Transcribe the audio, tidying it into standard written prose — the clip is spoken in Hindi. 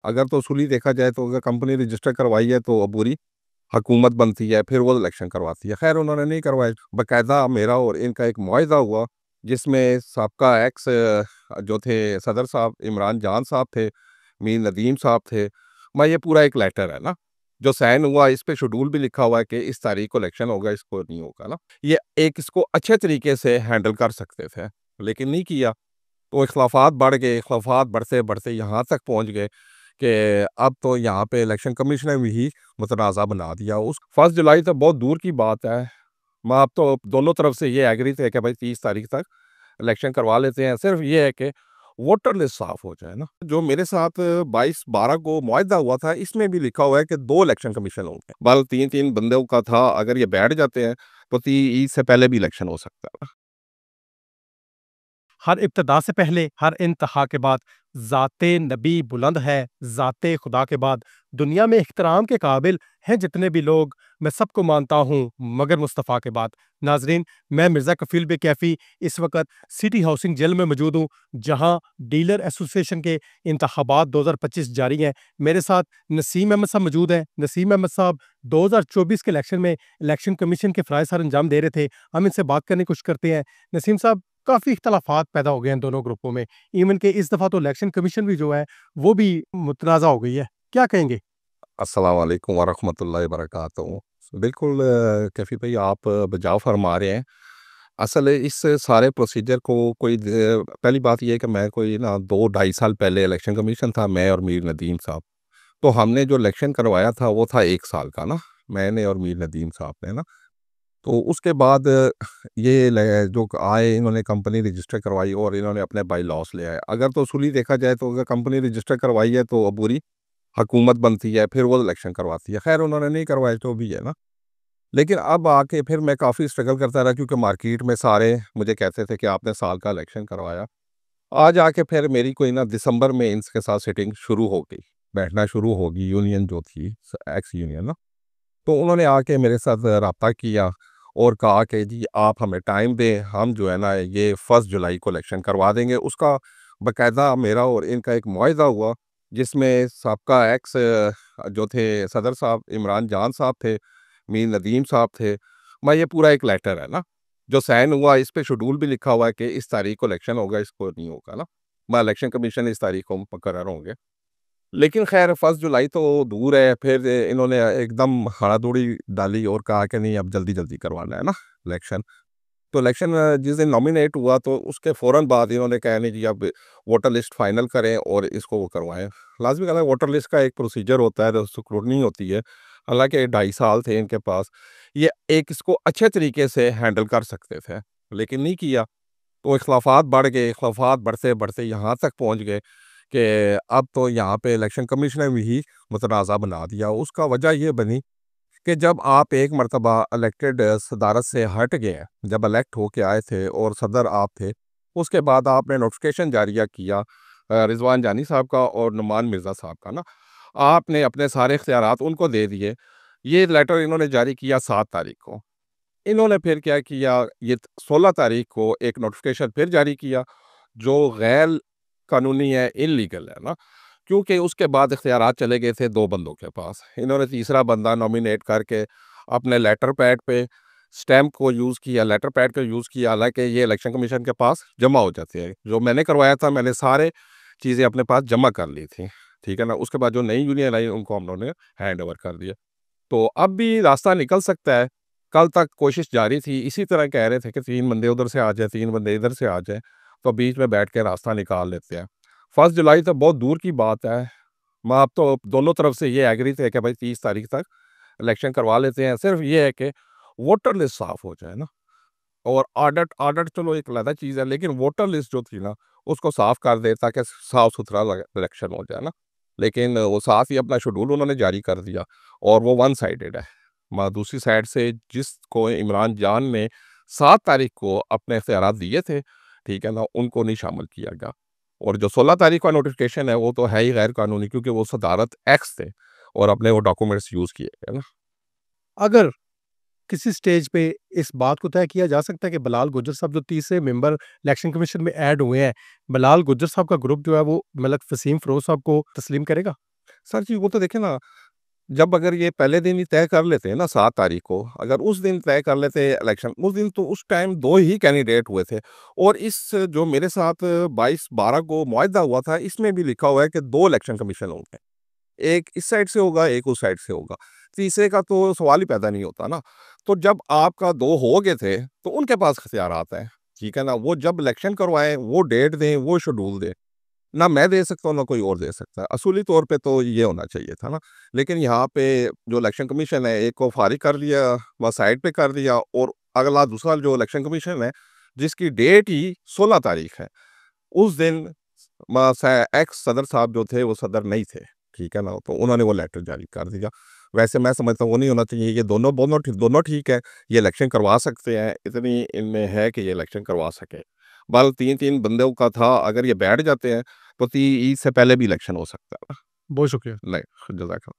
अगर तो उसूली देखा जाए तो अगर कंपनी रजिस्टर करवाई है तो अब पूरी हुकूमत बनती है, फिर वो इलेक्शन करवाती है। खैर उन्होंने नहीं करवाए, बाकायदा मेरा और इनका एक मुआहिदा हुआ जिसमें साबका एक्स जो थे सदर साहब इमरान जान साहब थे, मीर नदीम साहब थे। मैं ये पूरा एक लेटर है ना जो साइन हुआ, इस पे शेड्यूल भी लिखा हुआ है कि इस तारीख को इलेक्शन होगा, इसको नहीं होगा ना। ये एक इसको अच्छे तरीके से हैंडल कर सकते थे, लेकिन नहीं किया। तो इख्लाफात बढ़ गए, इख्लाफात बढ़ते बढ़ते यहाँ तक पहुँच गए कि अब तो यहाँ पे इलेक्शन कमीशन ने भी मुतनाज़ा बना दिया। उस 1 जुलाई तो बहुत दूर की बात है। मैं अब तो दोनों तरफ से ये एग्री थे कि भाई 30 तारीख तक इलेक्शन करवा लेते हैं। सिर्फ ये है कि वोटर लिस्ट साफ हो जाए ना। जो मेरे साथ 22/12 को मुआहिदा हुआ था, इसमें भी लिखा हुआ है कि 2 इलेक्शन कमीशन होंगे। बल 3-3 बंदों का था, अगर ये बैठ जाते हैं तो ईद से पहले भी इलेक्शन हो सकता है। हर इब्तिदा से पहले, हर इंतहा के बाद ज़ाते नबी बुलंद है, ज़ाते खुदा के बाद दुनिया में इख्तराम के काबिल हैं जितने भी लोग, मैं सबको मानता हूँ मगर मुस्तफ़ा के बाद। नाज़रीन, मैं मिर्ज़ा कफ़ील बे कैफ़ी इस वक़्त सिटी हाउसिंग जेल में मौजूद हूँ, जहाँ डीलर एसोसिएशन के इंतखाबात 2025 जारी हैं। मेरे साथ नसीम अहमद साहब मौजूद हैं। नसीम अहमद साहब 2024 के इलेक्शन में इलेक्शन कमीशन के फ़राइज़ सर अंजाम दे रहे थे। हम इनसे बात करने की कोशिश करते हैं। नसीम साहब, काफ़ी इख्तलाफात पैदा हो गए हैं दोनों ग्रुपों में। इवन के इस दफ़ा तो इलेक्शन कमीशन भी जो है, वो भी मुतनाज़ा हो गई है। क्या कहेंगे? अस्सलाम वालेकुम वरहमतुल्लाहि वबरकातुहू। बिल्कुल कैफ़ी भाई आप बजाव फरमा रहे हैं। असल इस सारे प्रोसीजर को कोई पहली बात ये है कि मैं कोई ना 2 ढाई साल पहले इलेक्शन कमीशन था, मैं और मीर नदीम साहब। तो हमने जो इलेक्शन करवाया था वो था 1 साल का ना, मैंने और मीर नदीम साहब ने ना। तो उसके बाद ये जो आए इन्होंने कंपनी रजिस्टर करवाई और इन्होंने अपने बाई लॉस ले आए। अगर तो उसूली देखा जाए तो अगर कंपनी रजिस्टर करवाई है तो अब पूरी हुकूमत बनती है, फिर वो इलेक्शन करवाती है। खैर उन्होंने नहीं करवाए जो भी है ना। लेकिन अब आके फिर मैं काफ़ी स्ट्रगल करता रहा क्योंकि मार्केट में सारे मुझे कहते थे कि आपने साल का इलेक्शन करवाया। आज आके फिर मेरी कोई ना दिसंबर में इनके साथ सिटिंग शुरू हो गई, बैठना शुरू होगी यूनियन जो थी, एक्स यूनियन ना। तो उन्होंने आके मेरे साथ राब्ता किया और कहा कि जी आप हमें टाइम दें, हम जो है ना ये 1 जुलाई को इलेक्शन करवा देंगे। उसका बाकायदा मेरा और इनका एक मुआहिदा हुआ जिसमें साबका एक्स जो थे सदर साहब इमरान जान साहब थे, मीर नदीम साहब थे। मैं ये पूरा एक लेटर है ना जो साइन हुआ, इस पे शेड्यूल भी लिखा हुआ है कि इस तारीख को इलेक्शन होगा, इसको नहीं होगा ना। मैं इलेक्शन कमीशन इस तारीख को मुकर्रर होंगे। लेकिन ख़ैर 1 जुलाई तो दूर है, फिर इन्होंने एकदम हाड़ा-दौड़ी डाली और कहा कि नहीं अब जल्दी-जल्दी करवाना है ना इलेक्शन। तो इलेक्शन जिस दिन नॉमिनेट हुआ तो उसके फ़ौरन बाद इन्होंने कहा नहीं जी अब वोटर लिस्ट फाइनल करें और इसको वो करवाएँ। लाज़मी बात है वोटर लिस्ट का एक प्रोसीजर होता है, तो स्क्रूटनी होती है। हालाँकि ढाई साल थे इनके पास, ये एक इसको अच्छे तरीके से हैंडल कर सकते थे, लेकिन नहीं किया। तो इख्लाफात बढ़ गए, इख्लाफात बढ़ते-बढ़ते यहाँ तक पहुँच गए कि अब तो यहाँ पे इलेक्शन कमीशन ने भी मुतनाज़ा बना दिया। उसका वजह ये बनी कि जब आप एक मर्तबा इलेक्टेड सदारत से हट गए हैं, जब इलेक्ट होके आए थे और सदर आप थे, उसके बाद आपने नोटिफ़िकेशन जारिया किया रिज़वान जानी साहब का और नुमान मिर्ज़ा साहब का ना, आपने अपने सारे इख्तियारात उनको दे दिए। ये लेटर इन्होंने जारी किया 7 तारीख को। इन्होंने फिर क्या किया, ये 16 तारीख को एक नोटिफ़िकेशन फिर जारी किया, जो गैर कानूनी है, इल्लीगल है ना, क्योंकि उसके बाद इख्तियारात चले गए थे 2 बंदों के पास। इन्होंने तीसरा बंदा नॉमिनेट करके अपने लेटर पैड पे स्टैम्प को यूज़ किया, लेटर पैड को यूज़ किया, हालाँकि ये इलेक्शन कमीशन के पास जमा हो जाते हैं। जो मैंने करवाया था, मैंने सारे चीज़ें अपने पास जमा कर ली थी, ठीक है ना? उसके बाद जो नई यूनियन आई, उनको हम लोगों ने हैंड ओवर कर दिया। तो अब भी रास्ता निकल सकता है। कल तक कोशिश जारी थी, इसी तरह कह रहे थे कि 3 बंदे उधर से आ जाएँ, 3 बंदे इधर से आ जाएँ, तो बीच में बैठ के रास्ता निकाल लेते हैं। 1 जुलाई तो बहुत दूर की बात है। मैं अब तो दोनों तरफ से ये एग्री थे कि भाई 30 तारीख तक इलेक्शन करवा लेते हैं। सिर्फ ये है कि वोटर लिस्ट साफ हो जाए ना, और ऑडिट ऑडिट चलो एक अलग चीज़ है, लेकिन वोटर लिस्ट जो थी ना, उसको साफ कर दे ताकि साफ-सुथरा इलेक्शन हो जाए ना। लेकिन वो साथ ही अपना शेड्यूल उन्होंने जारी कर दिया और वो वन साइडेड है। दूसरी साइड से जिसको इमरान जान ने 7 तारीख को अपने इख्तियारात दिए थे, ठीक है ना, उनको नहीं शामिल किया गया। और जो 16 तारीख का नोटिफ़िकेशन है, वो तो है ही गैर कानूनी क्योंकि वो सदारत एक्स थे और अपने वो डॉक्यूमेंट्स यूज़ किए गए ना। अगर किसी स्टेज पे इस बात को तय किया जा सकता है कि बिलाल गुर्जर साहब जो तीसरे मेंबर इलेक्शन कमीशन में ऐड हुए हैं, बिलाल गुर्जर साहब का ग्रुप जो है वो मलिक फ़सीम फ़िरोज़ साहब को तस्लीम करेगा? सर जी, वो तो देखें ना, जब अगर ये पहले दिन ही तय कर लेते हैं ना 7 तारीख को, अगर उस दिन तय कर लेते इलेक्शन, उस दिन तो उस टाइम 2 ही कैंडिडेट हुए थे और इस जो मेरे साथ 22-12 को मुआहिदा हुआ था, इसमें भी लिखा हुआ है कि 2 इलेक्शन कमीशन होंगे। एक इस साइड से होगा, एक उस साइड से होगा। तीसरे का तो सवाल ही पैदा नहीं होता ना। तो जब आपका 2 हो गए थे, तो उनके पास इख्तियारात हैं, ठीक है ना? वो जब इलेक्शन करवाएँ, वो डेट दें, वो शेड्यूल दें। ना मैं दे सकता हूँ, ना कोई और दे सकता है। असूली तौर पे तो ये होना चाहिए था ना। लेकिन यहाँ पे जो इलेक्शन कमीशन है, एक को फ़ारिग कर दिया, व साइड पे कर दिया और अगला दूसरा जो इलेक्शन कमीशन है, जिसकी डेट ही 16 तारीख है, उस दिन म स एक्स सदर साहब जो थे, वो सदर नहीं थे, ठीक है ना? तो उन्होंने वो लेटर जारी कर दिया। वैसे मैं समझता हूँ वो नहीं होना चाहिए, ये दोनों ठीक है, ये इलेक्शन करवा सकते हैं, इतनी इनमें है कि ये इलेक्शन करवा सकें। बल 3-3 बंदों का था, अगर ये बैठ जाते हैं, तो ती ईद से पहले भी इलेक्शन हो सकता है ना? बहुत शुक्रिया। नहीं, जज़ाकल्लाह।